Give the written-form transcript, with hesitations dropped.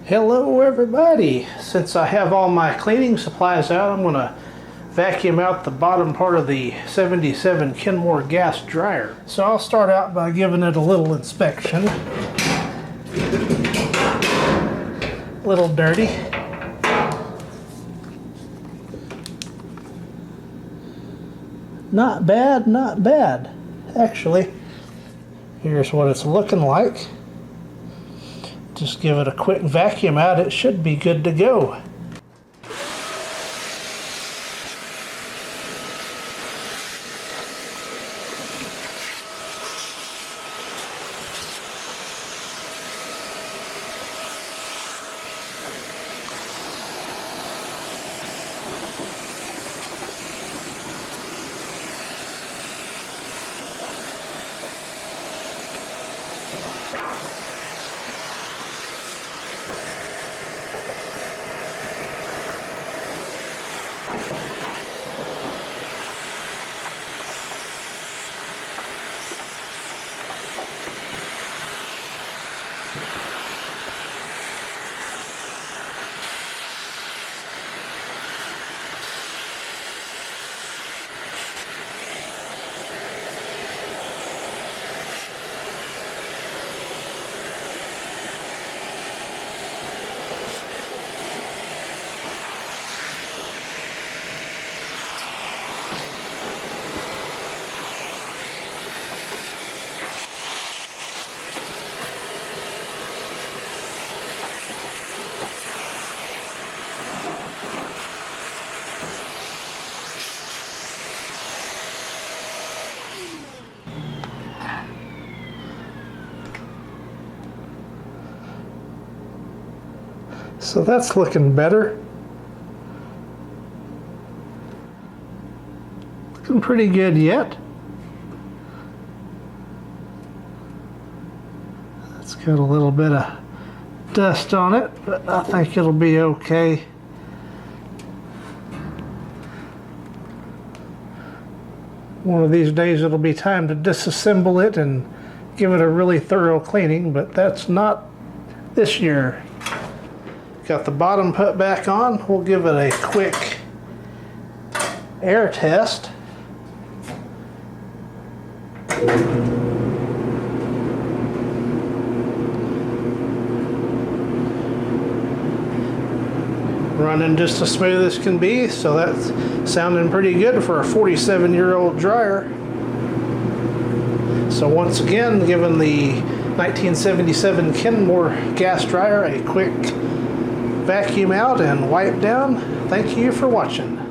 Hello everybody! Since I have all my cleaning supplies out, I'm going to vacuum out the bottom part of the 77 Kenmore gas dryer. So I'll start out by giving it a little inspection. A little dirty. Not bad, not bad. Actually, here's what it's looking like. Just give it a quick vacuum out, it should be good to go. So that's looking better. Looking pretty good yet. It's got a little bit of dust on it, but I think it'll be okay. One of these days it'll be time to disassemble it and give it a really thorough cleaning, but that's not this year. Got the bottom put back on. We'll give it a quick air test. Running just as smooth as can be, so that's sounding pretty good for a 47-year-old dryer. So once again, giving the 1977 Kenmore gas dryer a quick vacuum out and wipe down. Thank you for watching.